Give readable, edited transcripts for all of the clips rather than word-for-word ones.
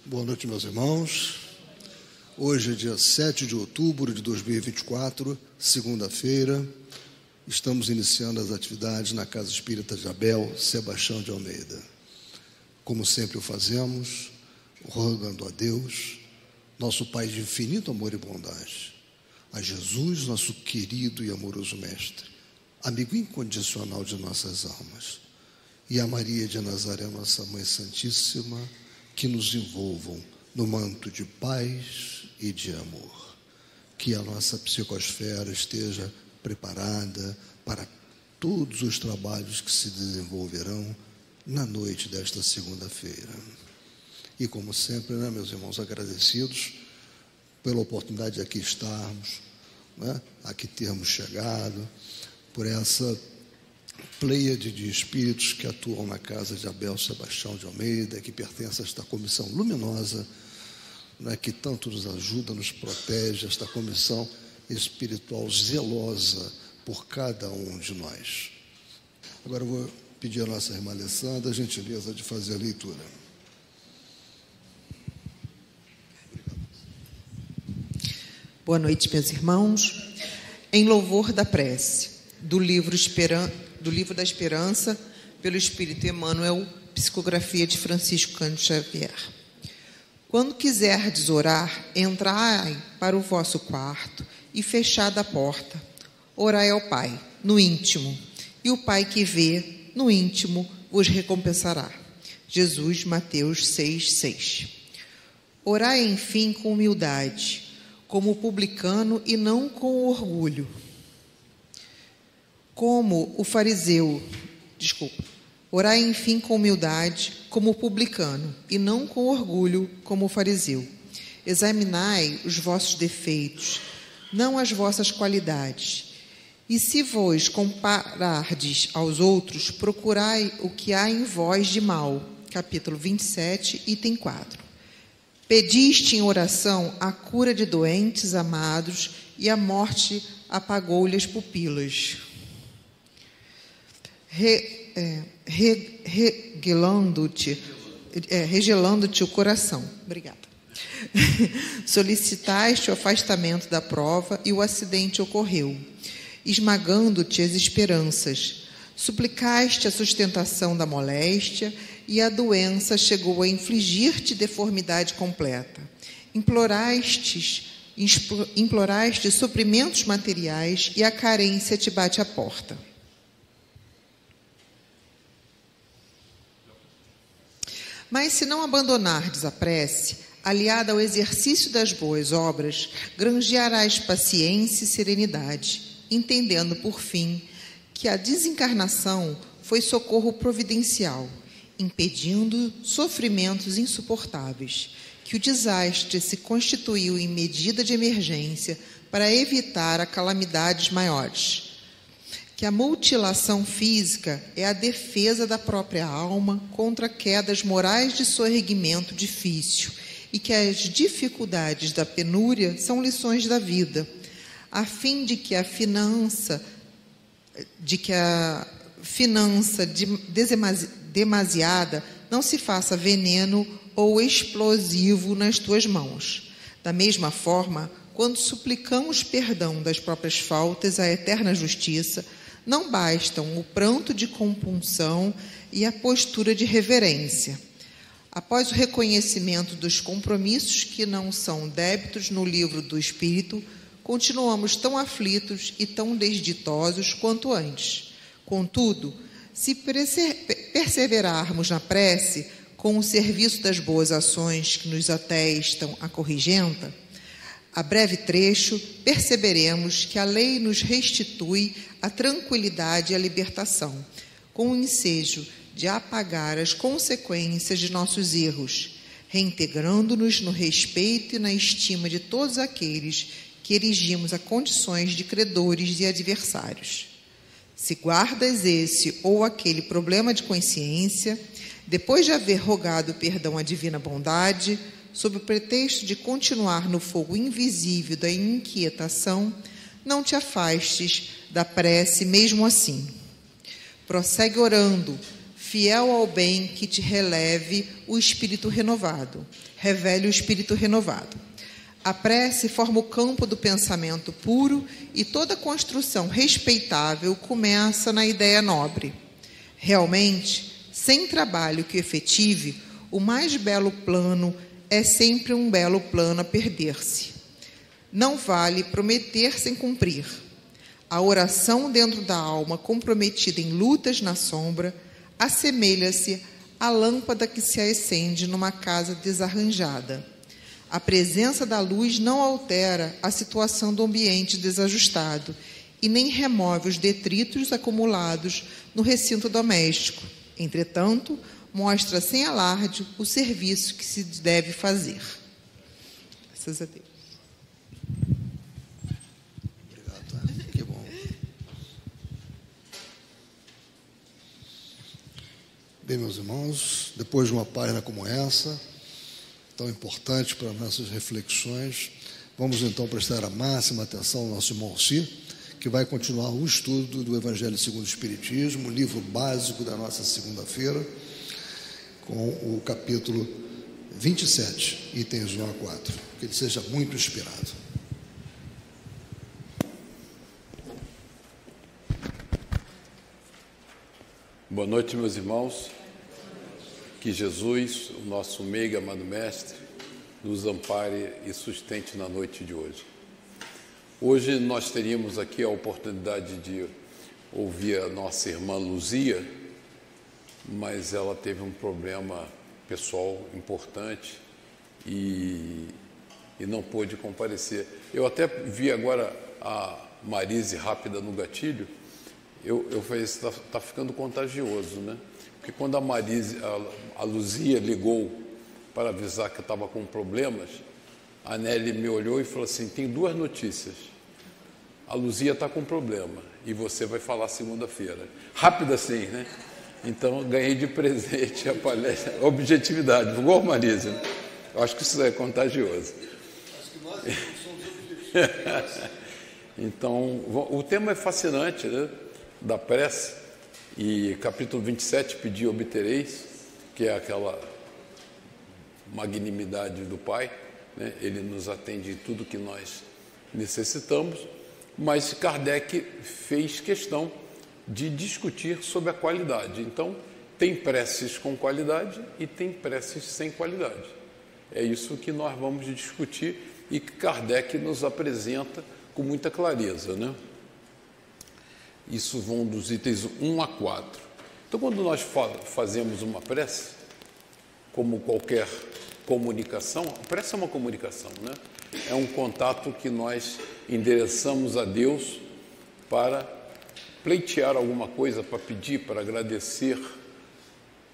Boa noite, meus irmãos. Hoje é dia 7 de outubro de 2024, segunda-feira. Estamos iniciando as atividades na Casa Espírita de Abel Sebastião de Almeida. Como sempre o fazemos, rogando a Deus, nosso Pai de infinito amor e bondade, a Jesus, nosso querido e amoroso Mestre, amigo incondicional de nossas almas, e a Maria de Nazaré, nossa Mãe Santíssima, que nos envolvam no manto de paz e de amor. Que a nossa psicosfera esteja preparada para todos os trabalhos que se desenvolverão na noite desta segunda-feira. E como sempre, meus irmãos, agradecidos pela oportunidade de aqui estarmos, aqui termos chegado, por essa pleiade de espíritos que atuam na Casa de Abel Sebastião de Almeida, que pertence a esta comissão luminosa, que tanto nos ajuda, nos protege, esta comissão espiritual zelosa por cada um de nós. Agora eu vou pedir à nossa irmã Alessandra a gentileza de fazer a leitura. Boa noite, meus irmãos. Em louvor da prece, do livro da Esperança, pelo Espírito Emmanuel, psicografia de Francisco Cândido Xavier. Quando quiserdes orar, entrai para o vosso quarto e fechada a porta. Orai ao Pai, no íntimo, e o Pai que vê, no íntimo, vos recompensará. Jesus, Mateus 6:6. Orai, enfim, com humildade, como publicano e não com orgulho. Orai, enfim, com humildade, como publicano, e não com orgulho, como o fariseu. Examinai os vossos defeitos, não as vossas qualidades. E se vos comparardes aos outros, procurai o que há em vós de mal. Capítulo 27, item 4. Pediste em oração a cura de doentes amados, e a morte apagou-lhe as pupilas. Regelando-te o coração. Obrigada. Solicitaste o afastamento da prova e o acidente ocorreu, esmagando-te as esperanças. Suplicaste a sustentação da moléstia e a doença chegou a infligir-te deformidade completa. Imploraste suprimentos materiais e a carência te bate à porta. Mas se não abandonardes a prece, aliada ao exercício das boas obras, granjearás paciência e serenidade, entendendo, por fim, que a desencarnação foi socorro providencial, impedindo sofrimentos insuportáveis, que o desastre se constituiu em medida de emergência para evitar calamidades maiores, que a mutilação física é a defesa da própria alma contra quedas morais de soerguimento difícil e que as dificuldades da penúria são lições da vida, a fim de que a finança demasiada não se faça veneno ou explosivo nas tuas mãos. Da mesma forma, quando suplicamos perdão das próprias faltas à eterna justiça, não bastam o pranto de compunção e a postura de reverência. Após o reconhecimento dos compromissos que não são débitos no livro do Espírito, continuamos tão aflitos e tão desditosos quanto antes. Contudo, se perseverarmos na prece, com o serviço das boas ações que nos atestam a corrigenda, a breve trecho, perceberemos que a lei nos restitui a tranquilidade e a libertação, com o ensejo de apagar as consequências de nossos erros, reintegrando-nos no respeito e na estima de todos aqueles que erigimos a condições de credores e adversários. Se guardas esse ou aquele problema de consciência, depois de haver rogado perdão à divina bondade, sob o pretexto de continuar no fogo invisível da inquietação, não te afastes da prece mesmo assim. Prossegue orando, fiel ao bem que te revele o espírito renovado. A prece forma o campo do pensamento puro e toda construção respeitável começa na ideia nobre. Realmente, sem trabalho que efetive, o mais belo plano é sempre um belo plano a perder-se. Não vale prometer sem cumprir. A oração dentro da alma, comprometida em lutas na sombra, assemelha-se à lâmpada que se acende numa casa desarranjada. A presença da luz não altera a situação do ambiente desajustado e nem remove os detritos acumulados no recinto doméstico. Entretanto, mostra sem alarde o serviço que se deve fazer. Graças a Deus. Obrigado. Que bom. Bem, meus irmãos, depois de uma página como essa, tão importante para nossas reflexões, vamos então prestar a máxima atenção ao nosso irmão Alcir, que vai continuar o estudo do Evangelho segundo o Espiritismo, o livro básico da nossa segunda-feira, com o capítulo 27, itens 1 a 4. Que ele seja muito inspirado. Boa noite, meus irmãos. Que Jesus, o nosso meigo amado mestre, nos ampare e sustente na noite de hoje. Hoje nós teríamos aqui a oportunidade de ouvir a nossa irmã Luzia, mas ela teve um problema pessoal importante e não pôde comparecer. Eu até vi agora a Marise rápida no gatilho, eu falei, isso está ficando contagioso, né? Porque quando a Luzia ligou para avisar que estava com problemas, a Nelly me olhou e falou assim, tem duas notícias. A Luzia está com problema e você vai falar segunda-feira. Rápido assim, né? Então, ganhei de presente a palestra, a objetividade, igual a Marisa. Eu acho que isso é contagioso. Acho que nós somos objetivos. Então, o tema é fascinante, né? Da prece. E capítulo 27, pedi obtereis, que é aquela magnanimidade do Pai, né? Ele nos atende em tudo que nós necessitamos, mas Kardec fez questão de discutir sobre a qualidade. Então, tem preces com qualidade e tem preces sem qualidade. É isso que nós vamos discutir e que Kardec nos apresenta com muita clareza, né? Isso vão dos itens 1 a 4. Então, quando nós fazemos uma prece, como qualquer comunicação, a prece é uma comunicação, né? É um contato que nós endereçamos a Deus para pleitear alguma coisa, para pedir, para agradecer,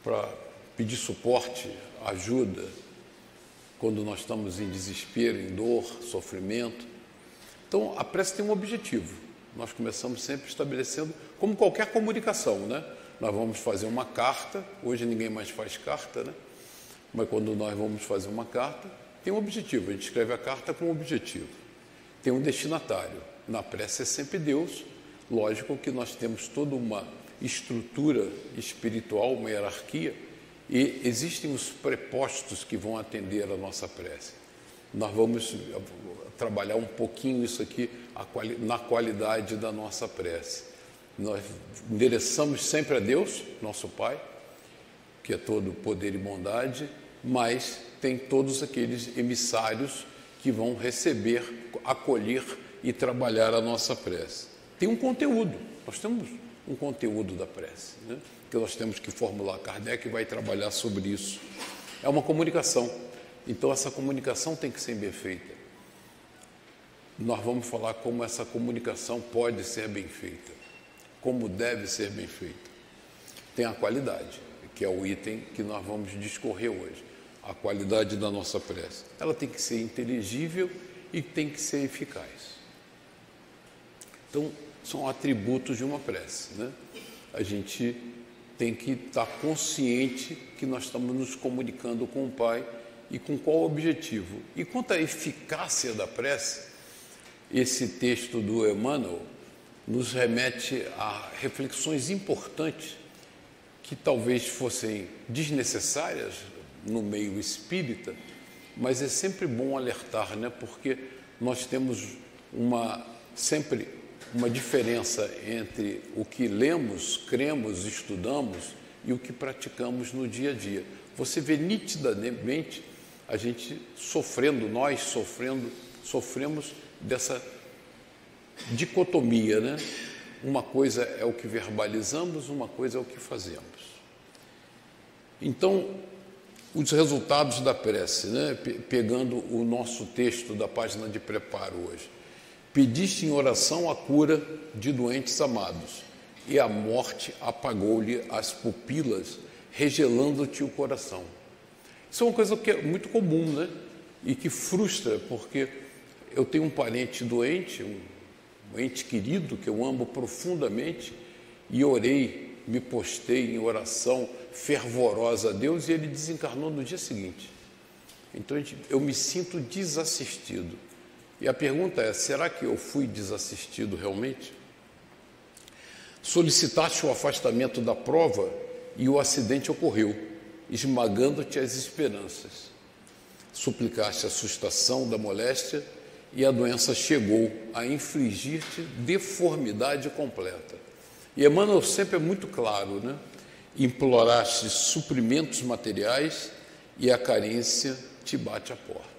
para pedir suporte, ajuda, quando nós estamos em desespero, em dor, sofrimento. Então, a prece tem um objetivo. Nós começamos sempre estabelecendo, como qualquer comunicação, né? Nós vamos fazer uma carta, hoje ninguém mais faz carta, né? Mas quando nós vamos fazer uma carta, tem um objetivo, a gente escreve a carta com um objetivo. Tem um destinatário. Na prece é sempre Deus. Lógico que nós temos toda uma estrutura espiritual, uma hierarquia, e existem os prepostos que vão atender a nossa prece. Nós vamos trabalhar um pouquinho isso aqui na qualidade da nossa prece. Nós endereçamos sempre a Deus, nosso Pai, que é todo poder e bondade, mas tem todos aqueles emissários que vão receber, acolher e trabalhar a nossa prece. Tem um conteúdo, nós temos um conteúdo da prece, né? Que nós temos que formular. Kardec vai trabalhar sobre isso. É uma comunicação, então essa comunicação tem que ser bem feita. Nós vamos falar como essa comunicação pode ser bem feita, como deve ser bem feita. Tem a qualidade, que é o item que nós vamos discorrer hoje. A qualidade da nossa prece. Ela tem que ser inteligível e tem que ser eficaz. Então, são atributos de uma prece, né? A gente tem que estar consciente que nós estamos nos comunicando com o Pai e com qual objetivo. E quanto à eficácia da prece, esse texto do Emmanuel nos remete a reflexões importantes que talvez fossem desnecessárias no meio espírita, mas é sempre bom alertar, né? Porque nós temos sempre uma diferença entre o que lemos, cremos, estudamos e o que praticamos no dia a dia. Você vê nitidamente a gente sofremos dessa dicotomia, né? Uma coisa é o que verbalizamos, uma coisa é o que fazemos. Então, os resultados da prece, né? Pegando o nosso texto da página de preparo hoje. Pediste em oração a cura de doentes amados, e a morte apagou-lhe as pupilas, regelando-te o coração. Isso é uma coisa que é muito comum, né? E que frustra, porque eu tenho um parente doente, um ente querido que eu amo profundamente, e orei, me postei em oração fervorosa a Deus, e ele desencarnou no dia seguinte. Então eu me sinto desassistido. E a pergunta é, será que eu fui desassistido realmente? Solicitaste o afastamento da prova e o acidente ocorreu, esmagando-te as esperanças. Suplicaste a sustação da moléstia e a doença chegou a infligir-te deformidade completa. E Emmanuel sempre é muito claro, né? Imploraste suprimentos materiais e a carência te bate à porta.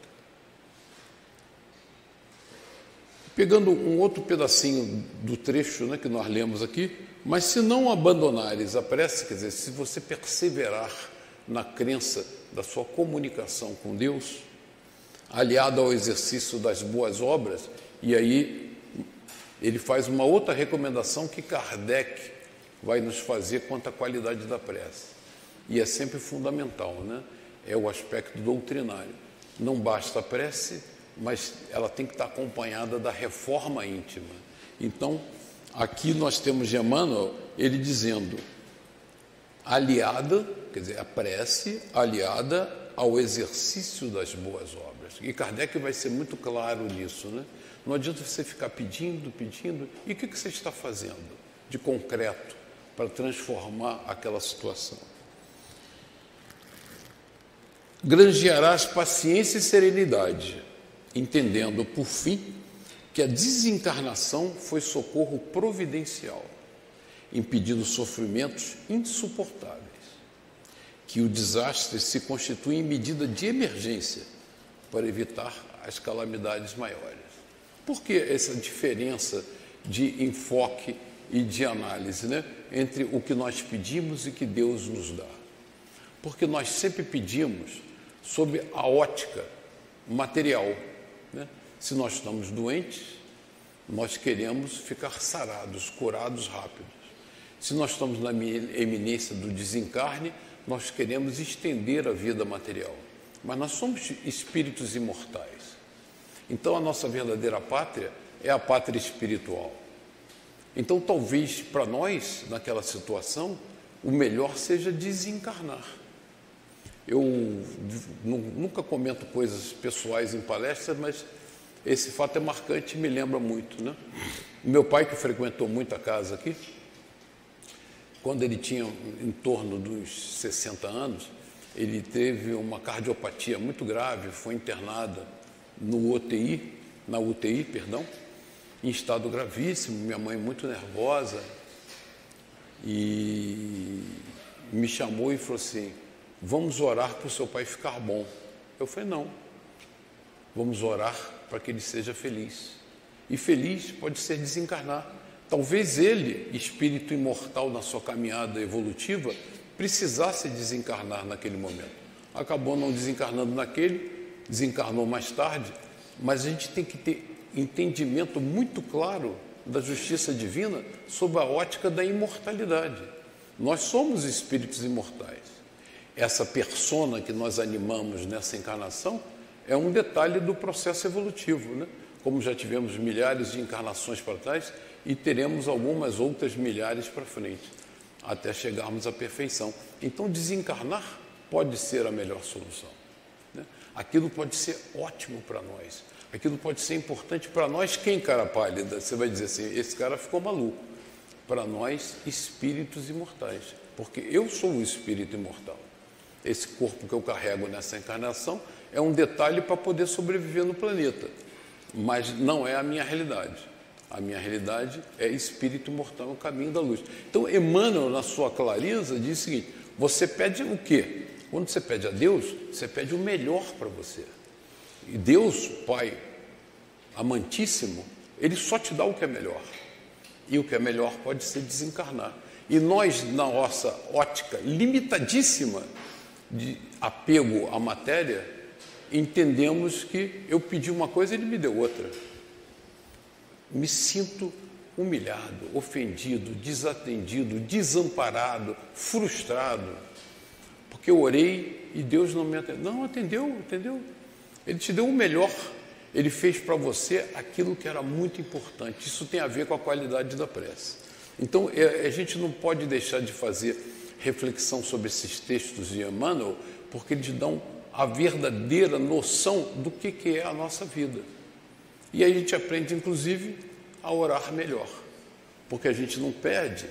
Pegando um outro pedacinho do trecho, né, que nós lemos aqui, mas se não abandonares a prece, quer dizer, se você perseverar na crença da sua comunicação com Deus, aliado ao exercício das boas obras, e aí ele faz uma outra recomendação que Kardec vai nos fazer quanto à qualidade da prece. E é sempre fundamental, né? É o aspecto doutrinário. Não basta a prece, mas ela tem que estar acompanhada da reforma íntima. Então, aqui nós temos de Emmanuel, ele dizendo, aliada, quer dizer, a prece aliada ao exercício das boas obras. E Kardec vai ser muito claro nisso, né? Não adianta você ficar pedindo, e o que você está fazendo de concreto para transformar aquela situação? Granjearás paciência e serenidade, entendendo, por fim, que a desencarnação foi socorro providencial, impedindo sofrimentos insuportáveis, que o desastre se constitui em medida de emergência para evitar as calamidades maiores. Por que essa diferença de enfoque e de análise, né, entre o que nós pedimos e que Deus nos dá? Porque nós sempre pedimos sob a ótica material, né? Se nós estamos doentes, nós queremos ficar sarados, curados rápidos. Se nós estamos na eminência do desencarne, nós queremos estender a vida material. Mas nós somos espíritos imortais. Então a nossa verdadeira pátria é a pátria espiritual. Então talvez para nós, naquela situação, o melhor seja desencarnar. Eu nunca comento coisas pessoais em palestras, mas esse fato é marcante e me lembra muito, né? Meu pai, que frequentou muito a casa aqui, quando ele tinha em torno dos 60 anos, ele teve uma cardiopatia muito grave, foi internado na UTI, em estado gravíssimo, minha mãe muito nervosa, e me chamou e falou assim, vamos orar para o seu pai ficar bom. Eu falei, não, vamos orar para que ele seja feliz. E feliz pode ser desencarnar. Talvez ele, espírito imortal na sua caminhada evolutiva, precisasse desencarnar naquele momento. Acabou não desencarnando desencarnou mais tarde, mas a gente tem que ter entendimento muito claro da justiça divina sob a ótica da imortalidade. Nós somos espíritos imortais. Essa persona que nós animamos nessa encarnação é um detalhe do processo evolutivo, né? Como já tivemos milhares de encarnações para trás e teremos algumas outras milhares para frente, até chegarmos à perfeição. Então, desencarnar pode ser a melhor solução, né? Aquilo pode ser ótimo para nós, aquilo pode ser importante para nós. Quem, cara pálida? Você vai dizer assim, esse cara ficou maluco. Para nós, espíritos imortais. porque eu sou o espírito imortal. Esse corpo que eu carrego nessa encarnação é um detalhe para poder sobreviver no planeta, mas não é a minha realidade. A minha realidade é espírito imortal, o caminho da luz. Então, Emmanuel, na sua clareza, diz o seguinte: você pede o quê? Quando você pede a Deus, você pede o melhor para você. E Deus, Pai amantíssimo, Ele só te dá o que é melhor. E o que é melhor pode ser desencarnar. E nós, na nossa ótica limitadíssima de apego à matéria, entendemos que eu pedi uma coisa e Ele me deu outra. Me sinto humilhado, ofendido, desatendido, desamparado, frustrado, porque eu orei e Deus não me atendeu. Não atendeu. Ele te deu o melhor. Ele fez para você aquilo que era muito importante. Isso tem a ver com a qualidade da prece. Então, a gente não pode deixar de fazer reflexão sobre esses textos de Emmanuel, porque eles dão a verdadeira noção do que é a nossa vida. E aí a gente aprende, inclusive, a orar melhor, porque a gente não pede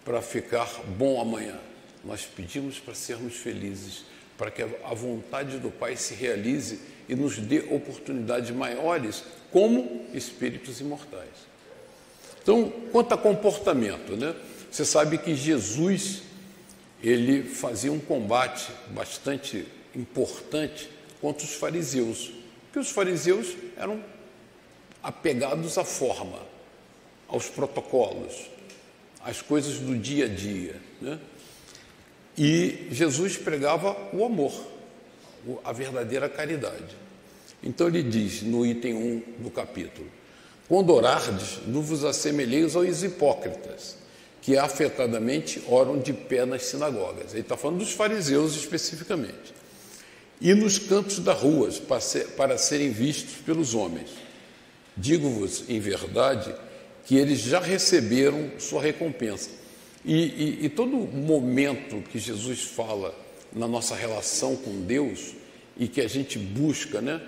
para ficar bom amanhã. Nós pedimos para sermos felizes, para que a vontade do Pai se realize e nos dê oportunidades maiores como espíritos imortais. Então, quanto a comportamento, né? Você sabe que Jesus, ele fazia um combate bastante importante contra os fariseus, porque os fariseus eram apegados à forma, aos protocolos, às coisas do dia a dia, né? E Jesus pregava o amor, a verdadeira caridade. Então ele diz no item 1 do capítulo: quando orardes, não vos assemelheis aos hipócritas, que afetadamente oram de pé nas sinagogas. Ele está falando dos fariseus especificamente. E nos cantos das ruas, para serem vistos pelos homens. Digo-vos, em verdade, que eles já receberam sua recompensa. E todo momento que Jesus fala na nossa relação com Deus e que a gente busca, né,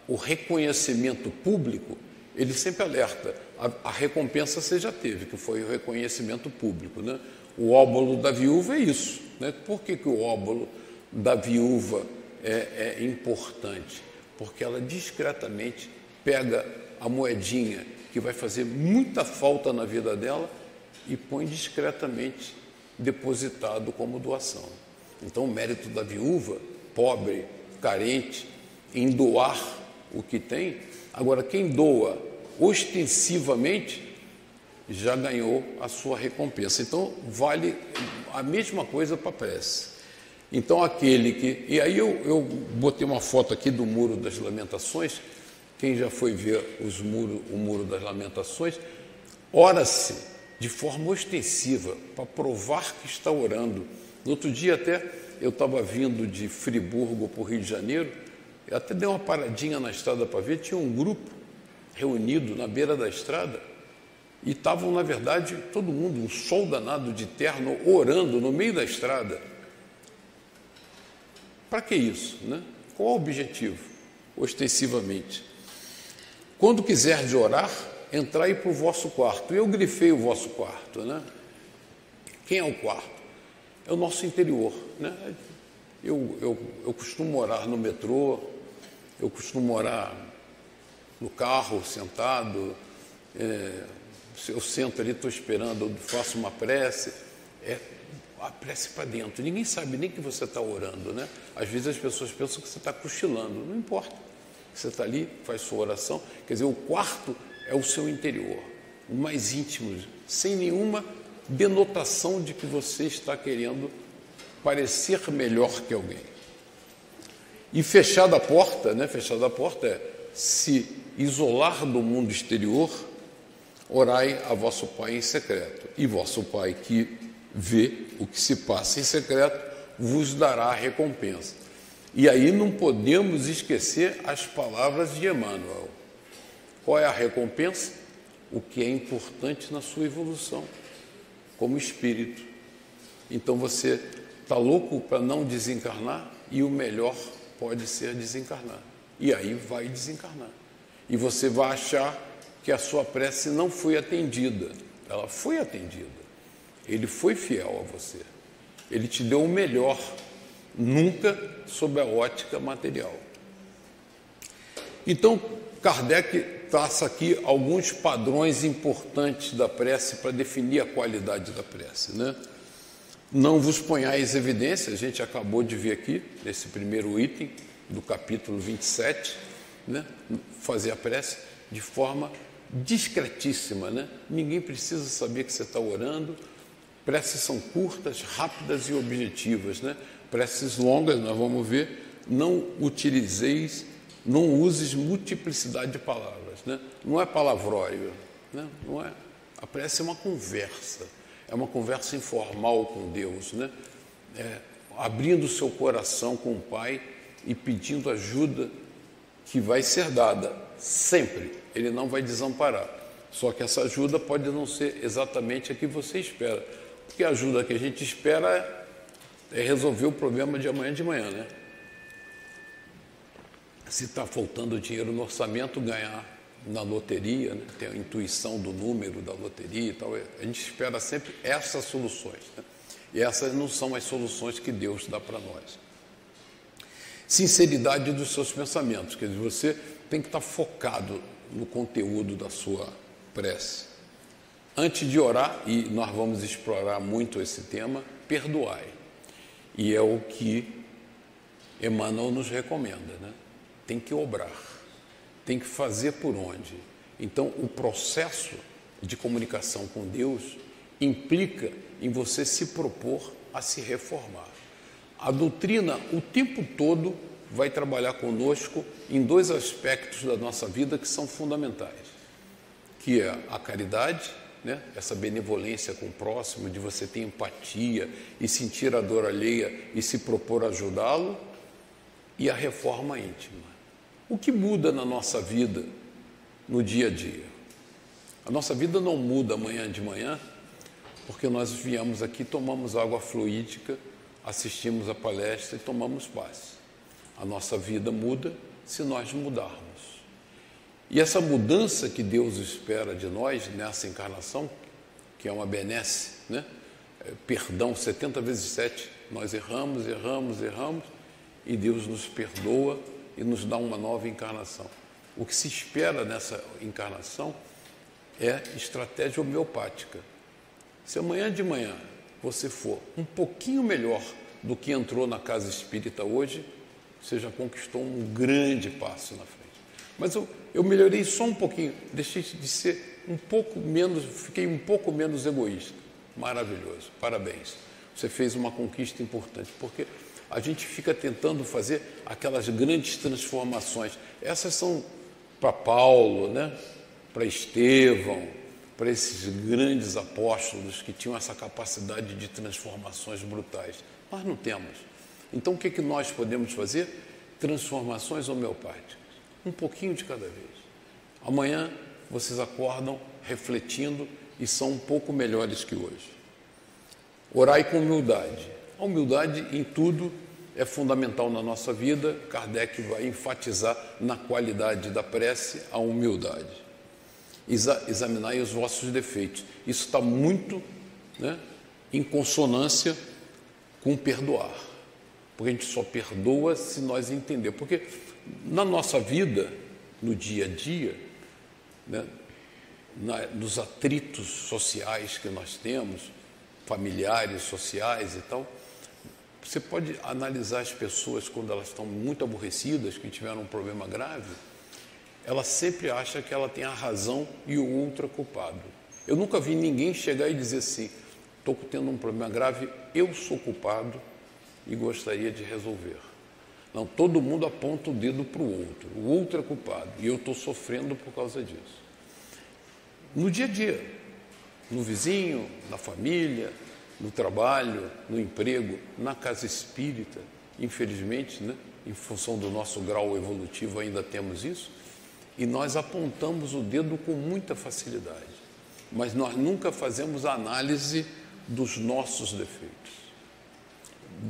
o reconhecimento público, ele sempre alerta: a recompensa você já teve, que foi o reconhecimento público, né? O óbolo da viúva é isso, né? Por que o óbolo da viúva é importante? Porque ela discretamente pega a moedinha que vai fazer muita falta na vida dela e põe discretamente depositado como doação. Então, o mérito da viúva, pobre, carente, em doar o que tem. Agora, quem doa ostensivamente já ganhou a sua recompensa. Então, vale a mesma coisa para a prece. Então, aquele que... E aí eu botei uma foto aqui do Muro das Lamentações. Quem já foi ver o Muro das Lamentações, ora-se de forma ostensiva, para provar que está orando. No outro dia até, eu estava vindo de Friburgo para o Rio de Janeiro, eu até dei uma paradinha na estrada para ver, tinha um grupo reunido na beira da estrada, e estavam, na verdade, todo mundo, um sol danado de terno, orando no meio da estrada. Para que isso, né? Qual é o objetivo? Ostensivamente. Quando quiserdes orar, entrai para o vosso quarto. Eu grifei o vosso quarto, né? Quem é o quarto? É o nosso interior, né? Eu costumo orar no metrô, eu costumo orar no carro, sentado, eu sento ali, estou esperando, eu faço uma prece, a prece para dentro. Ninguém sabe nem que você está orando, né? Às vezes as pessoas pensam que você está cochilando, não importa. Você está ali, faz sua oração, quer dizer, o quarto é o seu interior, o mais íntimo, sem nenhuma denotação de que você está querendo parecer melhor que alguém. E fechada a porta, né? Fechada a porta é se isolar do mundo exterior, orai a vosso Pai em secreto. E vosso Pai que vê o que se passa em secreto, vos dará a recompensa. E aí não podemos esquecer as palavras de Emmanuel. Qual é a recompensa? O que é importante na sua evolução, como espírito. Então você está louco para não desencarnar e o melhor pode ser desencarnar. E aí vai desencarnar. E você vai achar que a sua prece não foi atendida. Ela foi atendida. Ele foi fiel a você. Ele te deu o melhor, nunca sob a ótica material. Então, Kardec traça aqui alguns padrões importantes da prece para definir a qualidade da prece, né? Não vos ponhais evidência, a gente acabou de ver aqui, nesse primeiro item do capítulo 27, né? Fazer a prece de forma discretíssima, né? Ninguém precisa saber que você está orando. Preces são curtas, rápidas e objetivas, né? Preces longas, nós vamos ver, não uses multiplicidade de palavras, né? Não é palavrório, né? Não é. A prece é uma conversa informal com Deus, né? Abrindo o seu coração com o Pai e pedindo ajuda que vai ser dada sempre. Ele não vai desamparar. Só que essa ajuda pode não ser exatamente a que você espera. Porque a ajuda que a gente espera é resolver o problema de amanhã de manhã, né? Se está faltando dinheiro no orçamento, ganhar na loteria, né? Tem a intuição do número da loteria e tal. A gente espera sempre essas soluções, né? E essas não são as soluções que Deus dá para nós. Sinceridade dos seus pensamentos, quer dizer, você tem que estar focado no conteúdo da sua prece. Antes de orar, e nós vamos explorar muito esse tema, perdoai. E é o que Emmanuel nos recomenda, né? Tem que obrar, tem que fazer por onde. Então, o processo de comunicação com Deus implica em você se propor a se reformar. A doutrina, o tempo todo, vai trabalhar conosco em dois aspectos da nossa vida que são fundamentais, que é a caridade, né? Essa benevolência com o próximo, de você ter empatia e sentir a dor alheia e se propor a ajudá-lo, e a reforma íntima. O que muda na nossa vida, no dia a dia? A nossa vida não muda amanhã de manhã, porque nós viemos aqui, tomamos água fluídica, assistimos a palestra e tomamos paz. A nossa vida muda se nós mudarmos. E essa mudança que Deus espera de nós nessa encarnação, que é uma benesse, né? Perdão 70 vezes 7, nós erramos, e Deus nos perdoa e nos dá uma nova encarnação. O que se espera nessa encarnação é estratégia homeopática. Se amanhã de manhã você for um pouquinho melhor do que entrou na casa espírita hoje, você já conquistou um grande passo na frente. Mas eu melhorei só um pouquinho, deixei de ser um pouco menos, fiquei um pouco menos egoísta. Maravilhoso, parabéns. Você fez uma conquista importante, porque a gente fica tentando fazer aquelas grandes transformações. Essas são para Paulo, né? Para Estevão, para esses grandes apóstolos que tinham essa capacidade de transformações brutais. Nós não temos. Então, o que nós podemos fazer? Transformações homeopáticas. Um pouquinho de cada vez. Amanhã, vocês acordam refletindo e são um pouco melhores que hoje. Orai com humildade. A humildade em tudo é fundamental na nossa vida. Kardec vai enfatizar na qualidade da prece a humildade. Examinai os vossos defeitos. Isso está muito, né, em consonância com perdoar. Porque a gente só perdoa se nós entendermos. Porque na nossa vida, no dia a dia, né, nos atritos sociais que nós temos, familiares, sociais e tal, você pode analisar as pessoas quando elas estão muito aborrecidas, que tiveram um problema grave, ela sempre acha que ela tem a razão e o outro é culpado. Eu nunca vi ninguém chegar e dizer assim, estou tendo um problema grave, eu sou culpado e gostaria de resolver. Não, todo mundo aponta o dedo para o outro é culpado e eu estou sofrendo por causa disso. No dia a dia, no vizinho, na família, no trabalho, no emprego, na casa espírita, infelizmente, né, em função do nosso grau evolutivo ainda temos isso, e nós apontamos o dedo com muita facilidade, mas nós nunca fazemos a análise dos nossos defeitos,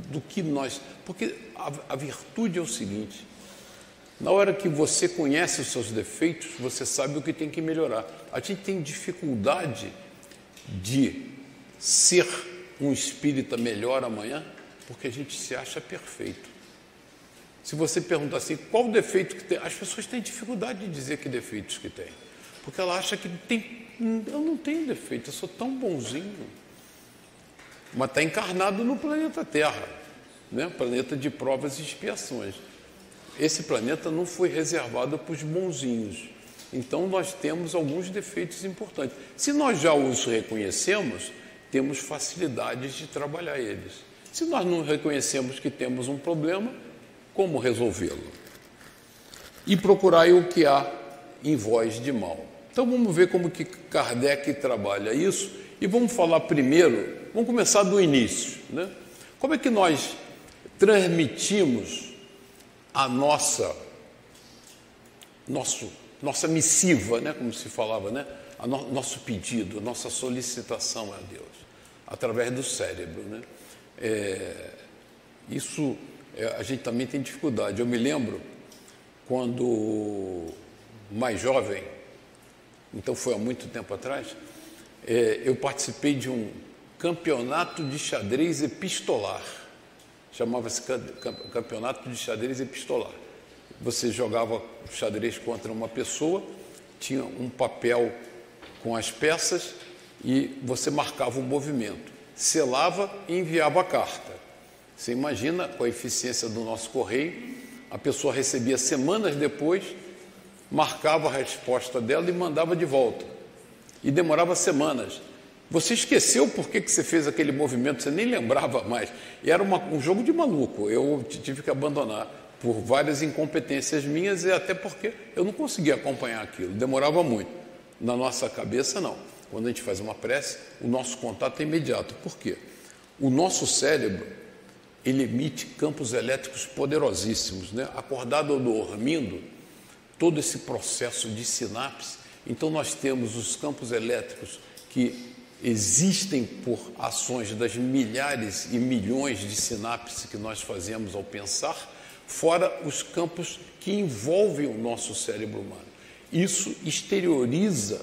do que nós... Porque a virtude é o seguinte, na hora que você conhece os seus defeitos, você sabe o que tem que melhorar. A gente tem dificuldade de ser um espírita melhor amanhã? Porque a gente se acha perfeito. Se você perguntar assim, qual o defeito que tem? As pessoas têm dificuldade de dizer que defeitos que tem. Porque ela acha que tem. Eu não tenho defeito, eu sou tão bonzinho. Mas está encarnado no planeta Terra, né? Planeta de provas e expiações. Esse planeta não foi reservado para os bonzinhos. Então nós temos alguns defeitos importantes. Se nós já os reconhecemos, temos facilidades de trabalhar eles. Se nós não reconhecemos que temos um problema, como resolvê-lo? E procurai o que há em vós de mal. Então vamos ver como que Kardec trabalha isso e vamos falar primeiro, vamos começar do início, né? Como é que nós transmitimos a nossa missiva, né? Como se falava, né? Nosso pedido, nossa solicitação a Deus, através do cérebro, né? A gente também tem dificuldade. Eu me lembro quando mais jovem, então foi há muito tempo atrás, eu participei de um campeonato de xadrez epistolar. Chamava-se campeonato de xadrez epistolar. Você jogava xadrez contra uma pessoa, tinha um papel com as peças e você marcava o movimento, selava e enviava a carta. Você imagina, com a eficiência do nosso correio, a pessoa recebia semanas depois, marcava a resposta dela e mandava de volta. E demorava semanas. Você esqueceu por que você fez aquele movimento, você nem lembrava mais. E era um jogo de maluco. Eu tive que abandonar por várias incompetências minhas e até porque eu não conseguia acompanhar aquilo. Demorava muito. Na nossa cabeça, não. Quando a gente faz uma prece, o nosso contato é imediato. Por quê? O nosso cérebro, ele emite campos elétricos poderosíssimos, né? Acordado ou dormindo, todo esse processo de sinapse. Então nós temos os campos elétricos que existem por ações das milhares e milhões de sinapses que nós fazemos ao pensar, fora os campos que envolvem o nosso cérebro humano. Isso exterioriza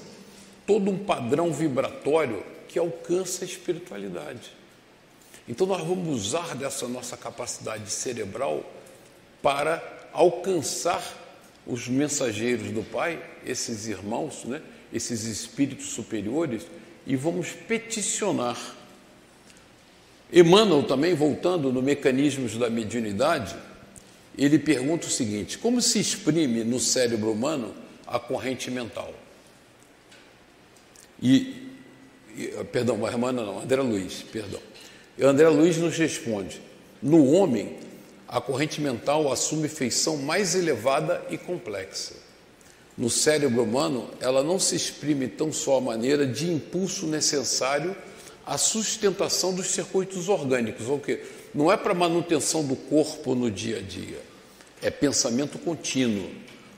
todo um padrão vibratório que alcança a espiritualidade. Então nós vamos usar dessa nossa capacidade cerebral para alcançar os mensageiros do Pai, esses irmãos, né, esses espíritos superiores, e vamos peticionar. Emmanuel também, voltando no Mecanismos da Mediunidade, ele pergunta o seguinte: como se exprime no cérebro humano a corrente mental? André Luiz, perdão. André Luiz nos responde: no homem, a corrente mental assume feição mais elevada e complexa. No cérebro humano, ela não se exprime tão só à maneira de impulso necessário à sustentação dos circuitos orgânicos, ou quê? Não é para manutenção do corpo no dia a dia, é pensamento contínuo,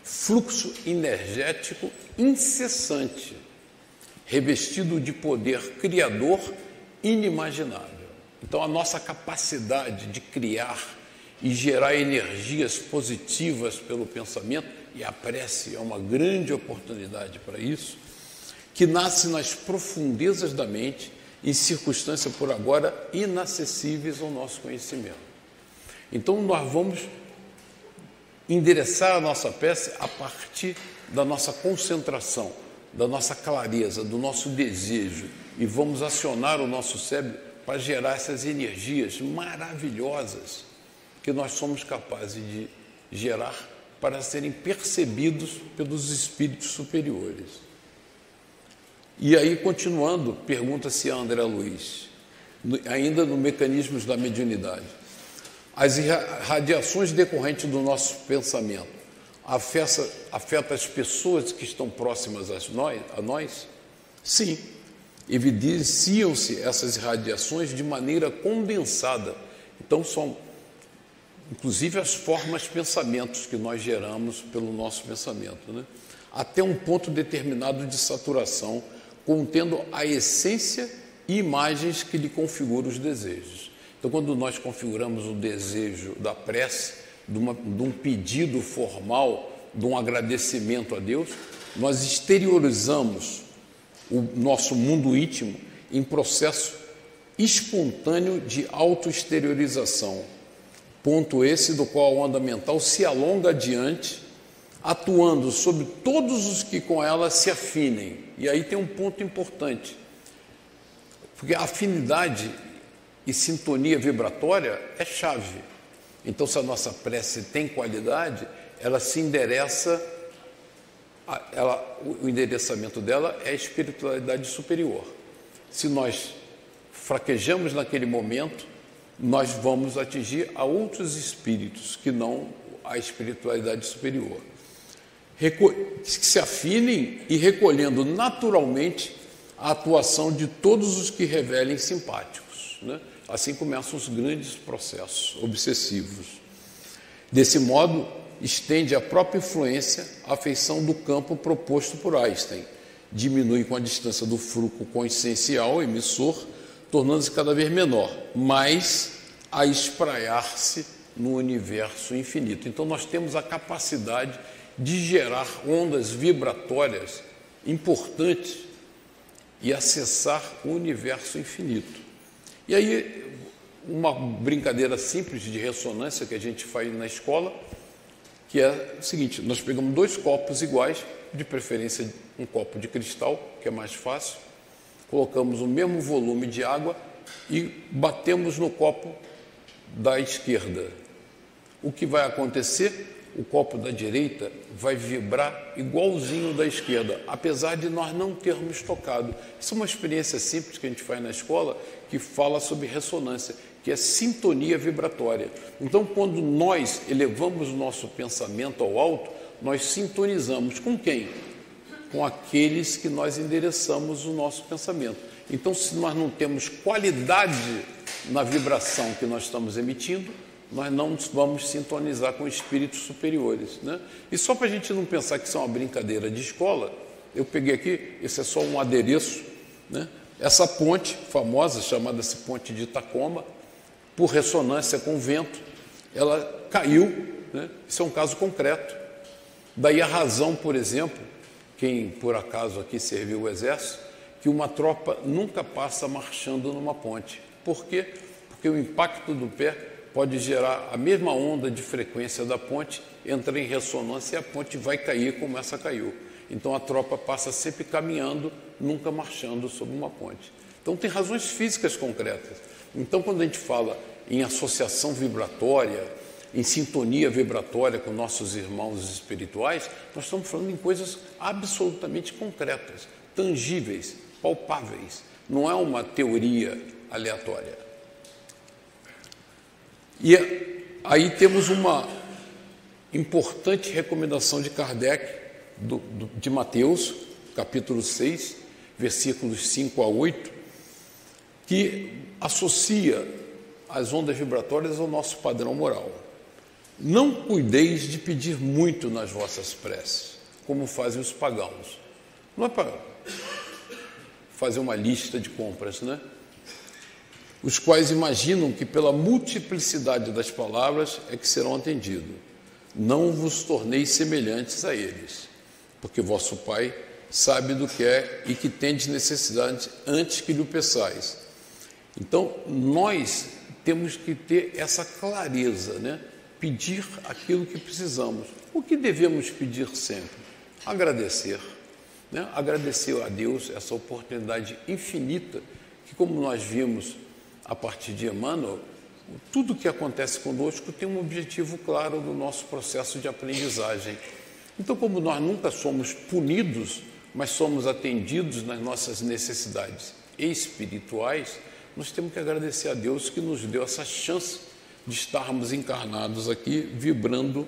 fluxo energético incessante, revestido de poder criador inimaginável. Então, a nossa capacidade de criar e gerar energias positivas pelo pensamento, e a prece é uma grande oportunidade para isso, que nasce nas profundezas da mente, em circunstâncias por agora inacessíveis ao nosso conhecimento. Então, nós vamos endereçar a nossa prece a partir da nossa concentração, da nossa clareza, do nosso desejo, e vamos acionar o nosso cérebro para gerar essas energias maravilhosas que nós somos capazes de gerar para serem percebidos pelos espíritos superiores. E aí, continuando, pergunta-se a André Luiz, ainda no Mecanismos da Mediunidade: as radiações decorrentes do nosso pensamento afetam as pessoas que estão próximas a nós? Sim, evidenciam-se essas radiações de maneira condensada. Então, são inclusive as formas, pensamentos que nós geramos pelo nosso pensamento, né? Até um ponto determinado de saturação, contendo a essência e imagens que lhe configuram os desejos. Então, quando nós configuramos o desejo da prece, de um pedido formal, de um agradecimento a Deus, nós exteriorizamos o nosso mundo íntimo em processo espontâneo de autoexteriorização. Ponto esse do qual a onda mental se alonga adiante, atuando sobre todos os que com ela se afinem. E aí tem um ponto importante, porque afinidade e sintonia vibratória é chave. Então, se a nossa prece tem qualidade, ela se endereça, o endereçamento dela é a espiritualidade superior. Se nós fraquejamos naquele momento, nós vamos atingir a outros espíritos que não a espiritualidade superior. Que se afinem e recolhendo naturalmente a atuação de todos os que revelem simpáticos, né? Assim começam os grandes processos obsessivos. Desse modo, estende a própria influência à feição do campo proposto por Einstein. Diminui com a distância do fluxo consciencial emissor, tornando-se cada vez menor, mas a espraiar-se no universo infinito. Então, nós temos a capacidade de gerar ondas vibratórias importantes e acessar o universo infinito. E aí, uma brincadeira simples de ressonância que a gente faz na escola, que é o seguinte: nós pegamos 2 copos iguais, de preferência um copo de cristal, que é mais fácil, colocamos o mesmo volume de água e batemos no copo da esquerda. O que vai acontecer? O copo da direita vai vibrar igualzinho da esquerda, apesar de nós não termos tocado. Isso é uma experiência simples que a gente faz na escola, que fala sobre ressonância, que é sintonia vibratória. Então, quando nós elevamos o nosso pensamento ao alto, nós sintonizamos com quem? Com aqueles que nós endereçamos o nosso pensamento. Então, se nós não temos qualidade na vibração que nós estamos emitindo, nós não vamos sintonizar com espíritos superiores, né? E só para a gente não pensar que isso é uma brincadeira de escola, eu peguei aqui, esse é só um adereço, né? Essa ponte famosa, chamada-se Ponte de Tacoma, por ressonância com o vento, ela caiu, né? Isso é um caso concreto. Daí a razão, por exemplo, quem por acaso aqui serviu o exército, que uma tropa nunca passa marchando numa ponte. Por quê? Porque o impacto do pé pode gerar a mesma onda de frequência da ponte, entra em ressonância e a ponte vai cair como essa caiu. Então a tropa passa sempre caminhando, nunca marchando sobre uma ponte. Então tem razões físicas concretas. Então quando a gente fala em associação vibratória, em sintonia vibratória com nossos irmãos espirituais, nós estamos falando em coisas absolutamente concretas, tangíveis, palpáveis. Não é uma teoria aleatória. E aí temos uma importante recomendação de Kardec, de Mateus, capítulo 6, versículos 5 a 8, que associa as ondas vibratórias ao nosso padrão moral. Não cuideis de pedir muito nas vossas preces, como fazem os pagãos. Não é para fazer uma lista de compras, né? Os quais imaginam que pela multiplicidade das palavras é que serão atendidos. Não vos torneis semelhantes a eles, porque vosso Pai sabe do que é e que tendes necessidade antes que lhe o peçais. Então, nós temos que ter essa clareza, né? Pedir aquilo que precisamos. O que devemos pedir sempre? Agradecer, né? Agradecer a Deus essa oportunidade infinita que, como nós vimos a partir de Emmanuel, tudo que acontece conosco tem um objetivo claro no nosso processo de aprendizagem. Então, como nós nunca somos punidos, mas somos atendidos nas nossas necessidades espirituais, nós temos que agradecer a Deus que nos deu essa chance de estarmos encarnados aqui, vibrando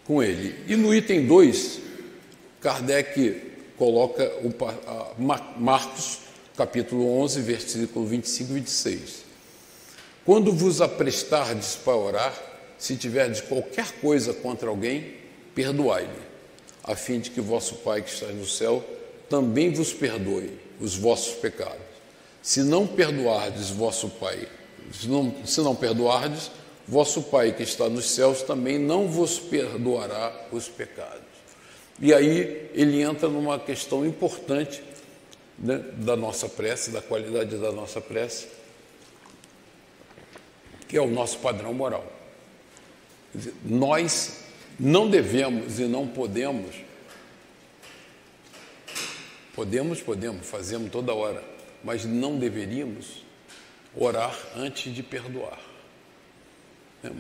com Ele. E no item 2, Kardec coloca Marcos, capítulo 11, versículo 25 e 26. Quando vos aprestardes para orar, se tiverdes qualquer coisa contra alguém, perdoai-lhe, a fim de que vosso Pai que está no céu também vos perdoe os vossos pecados. Se não perdoardes vosso Pai, se não perdoardes, vosso Pai que está nos céus também não vos perdoará os pecados. E aí ele entra numa questão importante, né, da nossa prece, da qualidade da nossa prece, que é o nosso padrão moral. Quer dizer, nós não devemos e não podemos, fazemos toda hora, mas não deveríamos orar antes de perdoar.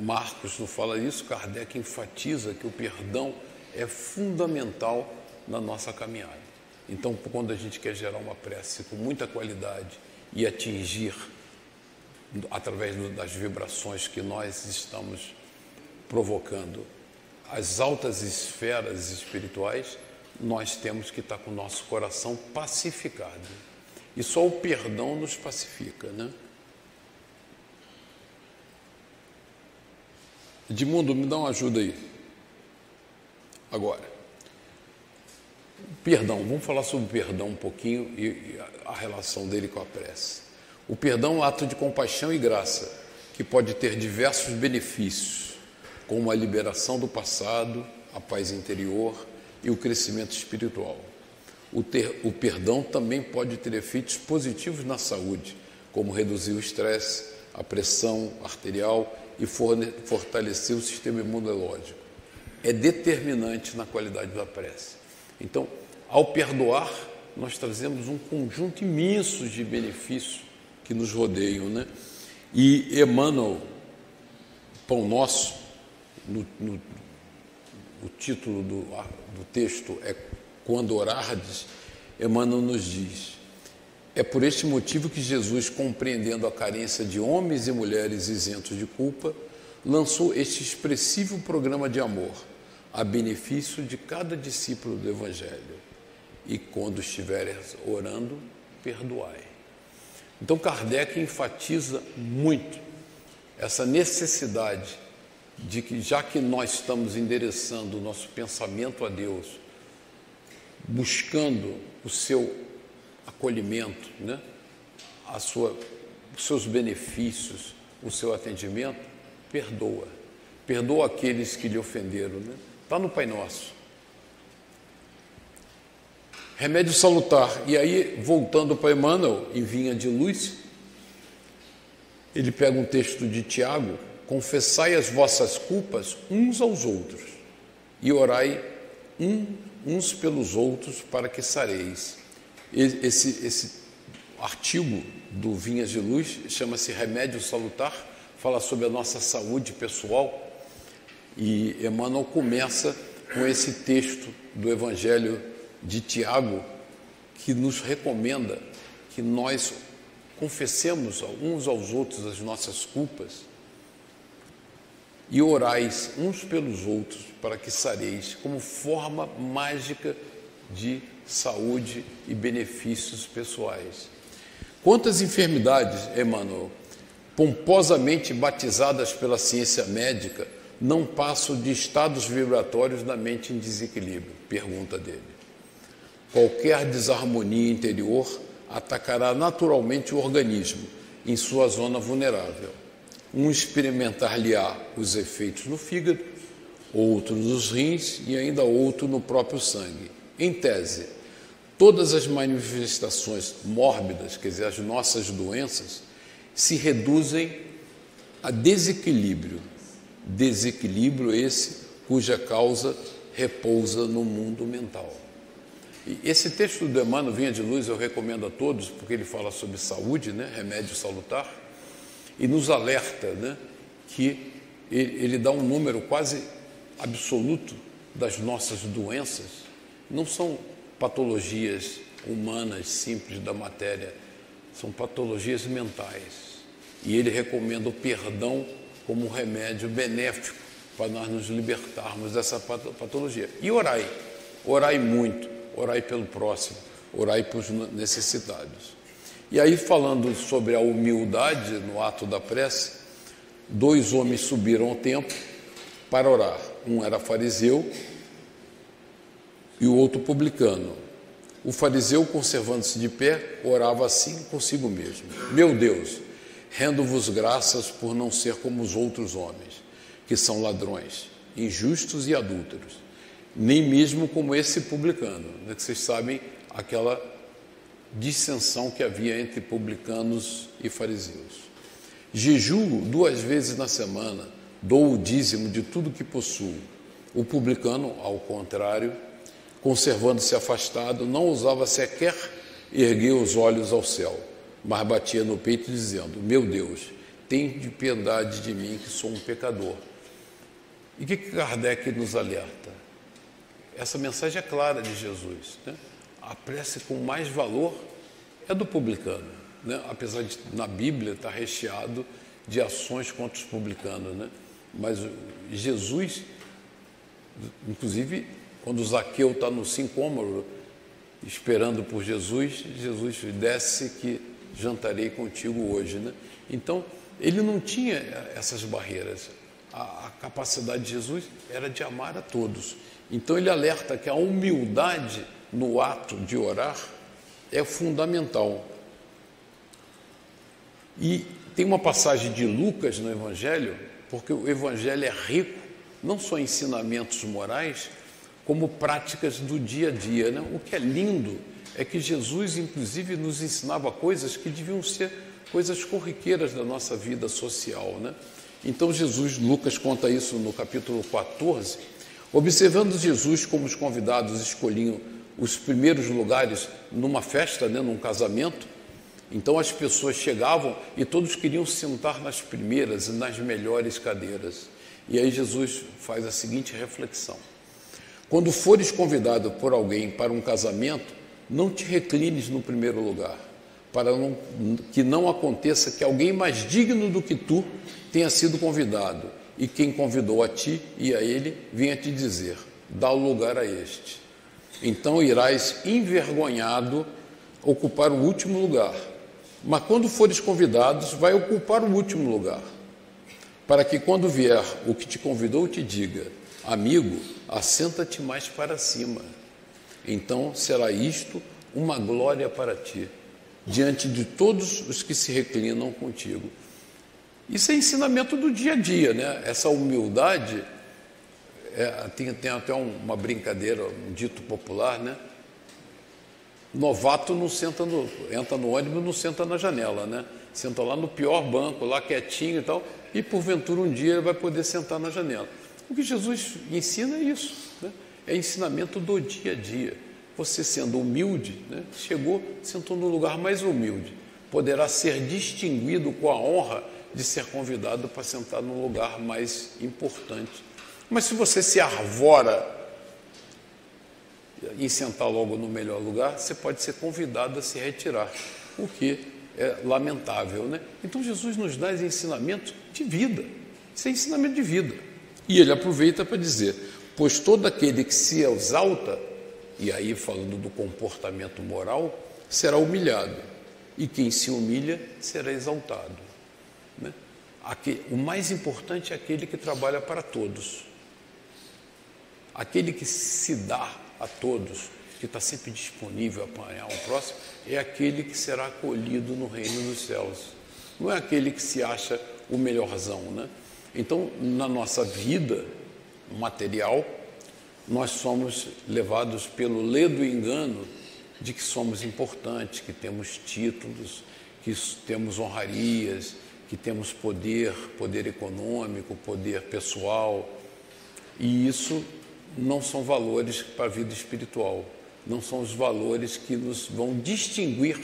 Marcos não fala isso, Kardec enfatiza que o perdão é fundamental na nossa caminhada. Então, quando a gente quer gerar uma prece com muita qualidade e atingir, através das vibrações que nós estamos provocando, as altas esferas espirituais, nós temos que estar com o nosso coração pacificado. E só o perdão nos pacifica, né? Edmundo, me dá uma ajuda aí. Agora, perdão, vamos falar sobre o perdão um pouquinho e a relação dele com a prece. O perdão é um ato de compaixão e graça, que pode ter diversos benefícios, como a liberação do passado, a paz interior e o crescimento espiritual. O perdão também pode ter efeitos positivos na saúde, como reduzir o estresse, a pressão arterial e fortalecer o sistema imunológico. É determinante na qualidade da prece. Então, ao perdoar, nós trazemos um conjunto imenso de benefícios que nos rodeiam, né? E Emmanuel, Pão Nosso, o título do texto é Quando Orardes, Emmanuel nos diz: é por este motivo que Jesus, compreendendo a carência de homens e mulheres isentos de culpa, lançou este expressivo programa de amor, a benefício de cada discípulo do Evangelho. E quando estiveres orando, perdoai. Então Kardec enfatiza muito essa necessidade de que, já que nós estamos endereçando o nosso pensamento a Deus, buscando o seu acolhimento, né? Os seus benefícios, o seu atendimento, perdoa. Perdoa aqueles que lhe ofenderam, né? Está no Pai Nosso. Remédio salutar. E aí, voltando para Emmanuel, em Vinha de Luz, ele pega um texto de Tiago: confessai as vossas culpas uns aos outros e orai uns pelos outros para que sareis. Esse artigo do Vinhas de Luz chama-se Remédio Salutar, fala sobre a nossa saúde pessoal, e Emmanuel começa com esse texto do Evangelho de Tiago, que nos recomenda que nós confessemos uns aos outros as nossas culpas e orais uns pelos outros para que sareis, como forma mágica de saúde e benefícios pessoais. Quantas enfermidades, Emmanuel, pomposamente batizadas pela ciência médica, não passam de estados vibratórios da mente em desequilíbrio? Pergunta dele. Qualquer desarmonia interior atacará naturalmente o organismo em sua zona vulnerável. Um experimentar-lhe-á os efeitos no fígado, outro nos rins e ainda outro no próprio sangue. Em tese, todas as manifestações mórbidas, quer dizer, as nossas doenças, se reduzem a desequilíbrio. Desequilíbrio esse cuja causa repousa no mundo mental. E esse texto do Emmanuel, Vinha de Luz, eu recomendo a todos, porque ele fala sobre saúde, né? Remédio salutar, e nos alerta, né? Que ele dá um número quase absoluto das nossas doenças. Não são patologias humanas simples da matéria, são patologias mentais. E ele recomenda o perdão como um remédio benéfico para nós nos libertarmos dessa patologia. E orai, orai muito, orai pelo próximo, orai pelos necessitados. E aí, falando sobre a humildade no ato da prece, 2 homens subiram ao templo para orar. Um era fariseu e o outro publicano. O fariseu, conservando-se de pé, orava assim consigo mesmo: meu Deus, rendo-vos graças por não ser como os outros homens, que são ladrões, injustos e adúlteros, nem mesmo como esse publicano, né, que vocês sabem, aquela dissensão que havia entre publicanos e fariseus. Jejuo 2 vezes na semana, dou o dízimo de tudo que possuo. O publicano, ao contrário, conservando-se afastado, não ousava sequer erguer os olhos ao céu, mas batia no peito dizendo: meu Deus, tem de piedade de mim, que sou um pecador. E o que Kardec nos alerta? Essa mensagem é clara de Jesus, né? A prece com mais valor é do publicano, né? Apesar de na Bíblia estar recheado de ações contra os publicanos, né? Mas Jesus, inclusive, quando Zaqueu está no sicômoro esperando por Jesus, Jesus desce que jantarei contigo hoje, né? Então, ele não tinha essas barreiras. A capacidade de Jesus era de amar a todos. Então, ele alerta que a humildade no ato de orar é fundamental. E tem uma passagem de Lucas no Evangelho, porque o Evangelho é rico, não só em ensinamentos morais, como práticas do dia a dia, né? O que é lindo é que Jesus, inclusive, nos ensinava coisas que deviam ser coisas corriqueiras da nossa vida social, né? Então, Lucas conta isso no capítulo 14, observando Jesus como os convidados escolhiam os primeiros lugares numa festa, né, num casamento. Então, as pessoas chegavam e todos queriam sentar nas primeiras e nas melhores cadeiras. E aí Jesus faz a seguinte reflexão: quando fores convidado por alguém para um casamento, não te reclines no primeiro lugar, para que não aconteça que alguém mais digno do que tu tenha sido convidado, e quem convidou a ti e a ele venha te dizer: dá o lugar a este. Então irás envergonhado ocupar o último lugar. Mas quando fores convidados, vai ocupar o último lugar, para que quando vier o que te convidou te diga: amigo, assenta-te mais para cima. Então será isto uma glória para ti, diante de todos os que se reclinam contigo. Isso é ensinamento do dia a dia, né? Essa humildade, tem até uma brincadeira, um dito popular, né? Novato não entra no ônibus, não senta na janela, né? Senta lá no pior banco, lá quietinho e tal, e porventura um dia ele vai poder sentar na janela. O que Jesus ensina é isso, né? É ensinamento do dia a dia. Você sendo humilde, né? Sentou no lugar mais humilde, poderá ser distinguido com a honra de ser convidado para sentar no lugar mais importante. Mas se você se arvora em sentar logo no melhor lugar, você pode ser convidado a se retirar, o que é lamentável, né? Então Jesus nos dá esse ensinamento de vida, isso é ensinamento de vida. E ele aproveita para dizer: pois todo aquele que se exalta, e aí falando do comportamento moral, será humilhado, e quem se humilha será exaltado, né? O mais importante é aquele que trabalha para todos, aquele que se dá a todos, que está sempre disponível a apanhar o próximo, é aquele que será acolhido no reino dos céus. Não é aquele que se acha o melhorzão, né? Então, na nossa vida material, nós somos levados pelo ledo engano de que somos importantes, que temos títulos, que temos honrarias, que temos poder econômico, poder pessoal. E isso não são valores para a vida espiritual, não são os valores que nos vão distinguir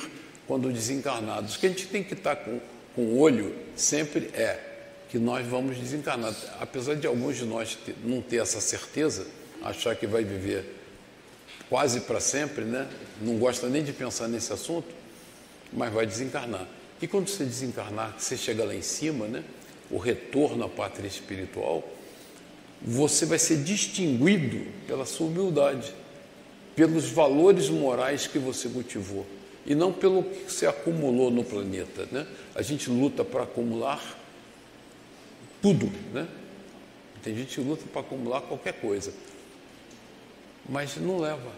quando desencarnados. O que a gente tem que estar com o olho sempre é que nós vamos desencarnar. Apesar de alguns de nós não ter essa certeza, achar que vai viver quase para sempre, né? Não gosta nem de pensar nesse assunto, mas vai desencarnar. E quando você desencarnar, você chega lá em cima, né? O retorno à pátria espiritual, você vai ser distinguido pela sua humildade, pelos valores morais que você cultivou, e não pelo que você acumulou no planeta, né? A gente luta para acumular tudo, né? Tem gente que luta para acumular qualquer coisa, mas não leva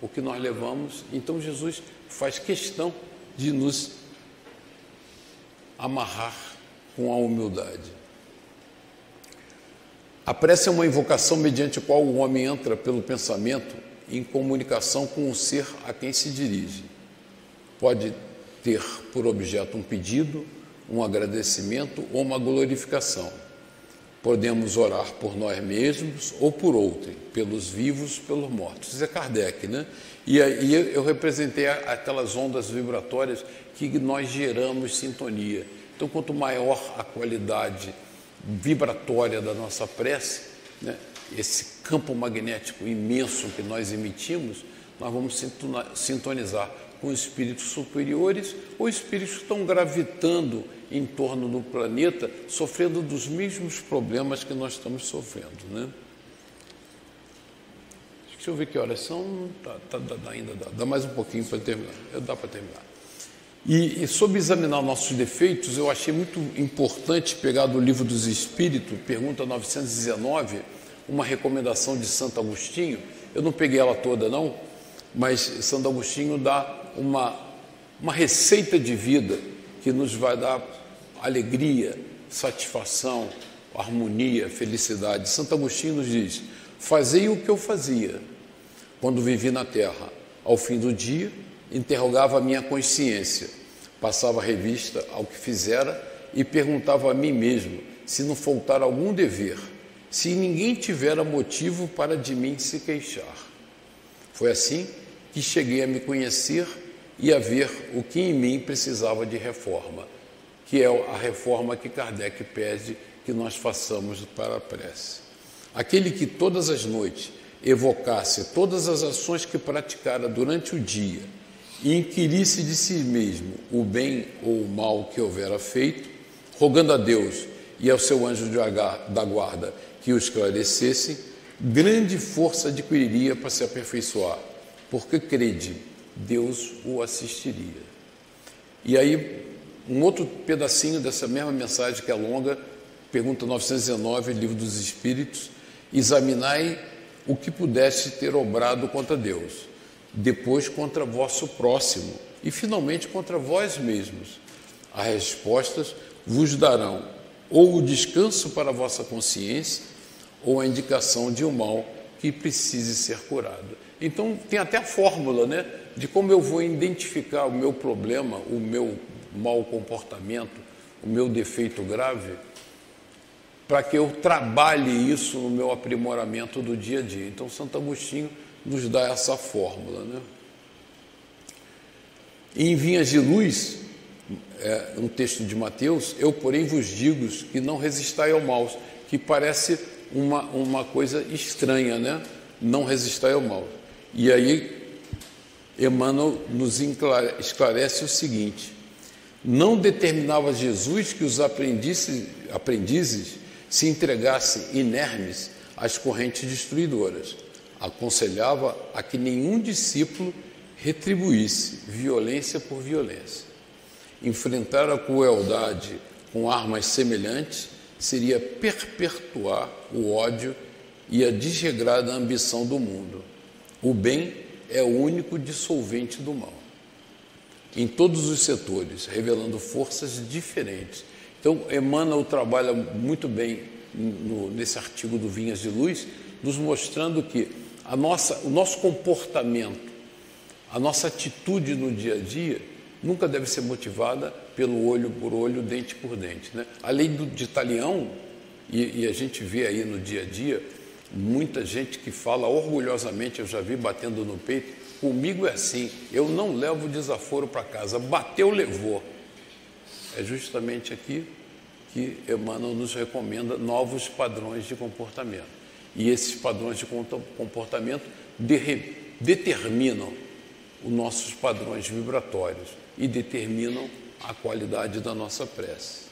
o que nós levamos. Então Jesus faz questão de nos amarrar com a humildade. A prece é uma invocação mediante a qual o homem entra pelo pensamento em comunicação com o ser a quem se dirige. pode ter por objeto um pedido, um agradecimento ou uma glorificação. Podemos orar por nós mesmos ou por outrem, pelos vivos, pelos mortos. Isso é Kardec, né? E aí eu representei aquelas ondas vibratórias que nós geramos sintonia. Então, quanto maior a qualidade vibratória da nossa prece, né, esse campo magnético imenso que nós emitimos, nós vamos sintonizar com espíritos superiores ou espíritos que estão gravitando em torno do planeta, sofrendo dos mesmos problemas que nós estamos sofrendo, né? Deixa eu ver que horas são. Ainda dá mais um pouquinho para terminar. Dá para terminar. E sobre examinar nossos defeitos, eu achei muito importante pegar do Livro dos Espíritos, pergunta 919, uma recomendação de Santo Agostinho. Eu não peguei ela toda, não, mas Santo Agostinho dá uma receita de vida que nos vai dar alegria, satisfação, harmonia, felicidade. Santo Agostinho nos diz: fazei o que eu fazia quando vivi na terra. Ao fim do dia, interrogava a minha consciência, passava revista ao que fizera e perguntava a mim mesmo se não faltara algum dever, se ninguém tivera motivo para de mim se queixar. Foi assim que cheguei a me conhecer e a ver o que em mim precisava de reforma, que é a reforma que Kardec pede que nós façamos para a prece. Aquele que todas as noites evocasse todas as ações que praticara durante o dia e inquirisse de si mesmo o bem ou o mal que houvera feito, rogando a Deus e ao seu anjo da guarda que o esclarecessem, grande força adquiriria para se aperfeiçoar, porque crede, Deus o assistiria. E aí, um outro pedacinho dessa mesma mensagem que é longa, pergunta 919, Livro dos Espíritos: examinai o que pudeste ter obrado contra Deus, depois contra vosso próximo e finalmente contra vós mesmos. As respostas vos darão ou o descanso para a vossa consciência ou a indicação de um mal que precise ser curado. Então tem até a fórmula, né, de como eu vou identificar o meu problema, o meu mau comportamento, o meu defeito grave, para que eu trabalhe isso no meu aprimoramento do dia a dia. Então, Santo Agostinho nos dá essa fórmula, né? E em Vinhas de Luz, um texto de Mateus: eu, porém, vos digo que não resistai ao mal, que parece uma coisa estranha, né? Não resistai ao mal. E aí, Emmanuel nos esclarece o seguinte: não determinava Jesus que os aprendizes se entregassem inermes às correntes destruidoras. Aconselhava a que nenhum discípulo retribuísse violência por violência. Enfrentar a crueldade com armas semelhantes seria perpetuar o ódio e a desregrada ambição do mundo. O bem é o único dissolvente do mal, em todos os setores, revelando forças diferentes. Então, Emmanuel trabalha muito bem nesse artigo do Vinhas de Luz, nos mostrando que o nosso comportamento, a nossa atitude no dia a dia, nunca deve ser motivada pelo olho por olho, dente por dente, né? A lei de Talião, e a gente vê aí no dia a dia, muita gente que fala orgulhosamente, eu já vi batendo no peito: comigo é assim, eu não levo desaforo para casa, bateu, levou. É justamente aqui que Emmanuel nos recomenda novos padrões de comportamento. E esses padrões de comportamento determinam os nossos padrões vibratórios e determinam a qualidade da nossa prece.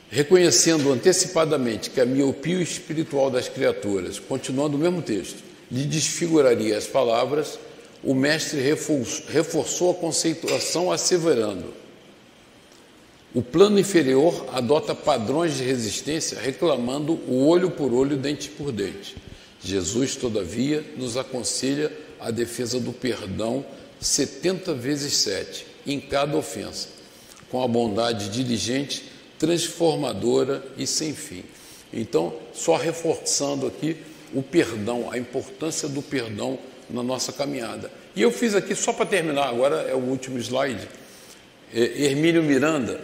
Reconhecendo antecipadamente que a miopia espiritual das criaturas, continuando o mesmo texto, lhe desfiguraria as palavras, o mestre reforçou a conceituação asseverando: o plano inferior adota padrões de resistência reclamando o olho por olho, dente por dente. Jesus, todavia, nos aconselha a defesa do perdão 70 vezes 7 em cada ofensa, com a bondade diligente, transformadora e sem fim. Então, só reforçando aqui o perdão, a importância do perdão na nossa caminhada. E eu fiz aqui, só para terminar, agora é o último slide, Hermínio Miranda,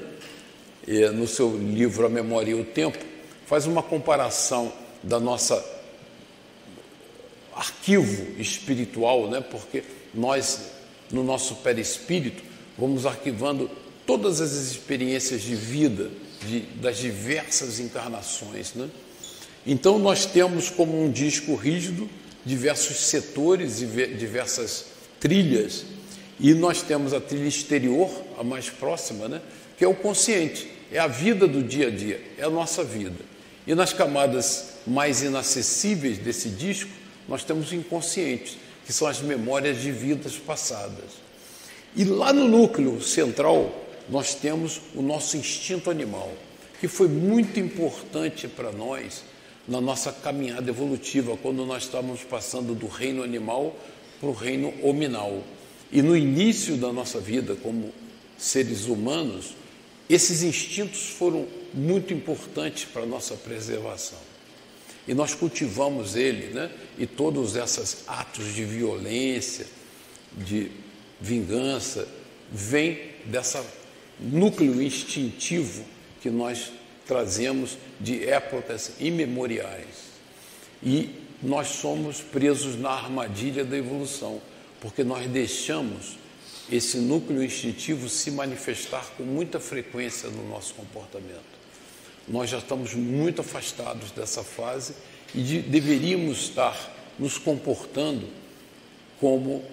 no seu livro A Memória e o Tempo, faz uma comparação da nossa arquivo espiritual, né? Porque nós, no nosso perispírito, vamos arquivando todas as experiências de vida das diversas encarnações, né? Então nós temos como um disco rígido diversos setores e diversas trilhas, e nós temos a trilha exterior, a mais próxima, né? Que é o consciente, é a vida do dia a dia, é a nossa vida. E nas camadas mais inacessíveis desse disco, nós temos o inconsciente, que são as memórias de vidas passadas. E lá no núcleo central, nós temos o nosso instinto animal, que foi muito importante para nós na nossa caminhada evolutiva, quando nós estávamos passando do reino animal para o reino hominal. E no início da nossa vida, como seres humanos, esses instintos foram muito importantes para a nossa preservação. E nós cultivamos ele, né? E todos esses atos de violência, de vingança, vêm desse núcleo instintivo que nós trazemos de épocas imemoriais. E nós somos presos na armadilha da evolução, porque nós deixamos esse núcleo instintivo se manifestar com muita frequência no nosso comportamento. Nós já estamos muito afastados dessa fase e deveríamos estar nos comportando como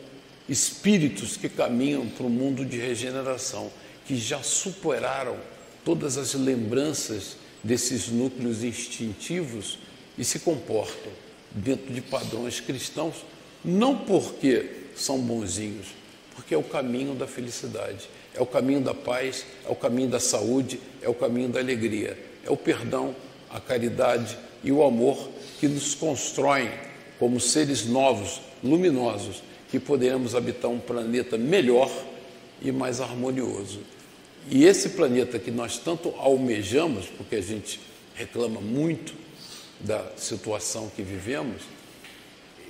espíritos que caminham para o mundo de regeneração, que já superaram todas as lembranças desses núcleos instintivos e se comportam dentro de padrões cristãos, não porque são bonzinhos, porque é o caminho da felicidade, é o caminho da paz, é o caminho da saúde, é o caminho da alegria, é o perdão, a caridade e o amor que nos constroem como seres novos, luminosos, que poderemos habitar um planeta melhor e mais harmonioso. E esse planeta que nós tanto almejamos, porque a gente reclama muito da situação que vivemos,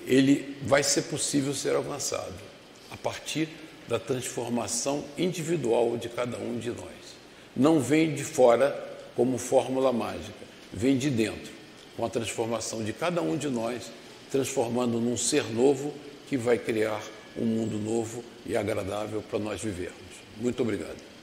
ele vai ser possível ser alcançado a partir da transformação individual de cada um de nós. Não vem de fora como fórmula mágica, vem de dentro, com a transformação de cada um de nós, transformando num ser novo que vai criar um mundo novo e agradável para nós vivermos. Muito obrigado.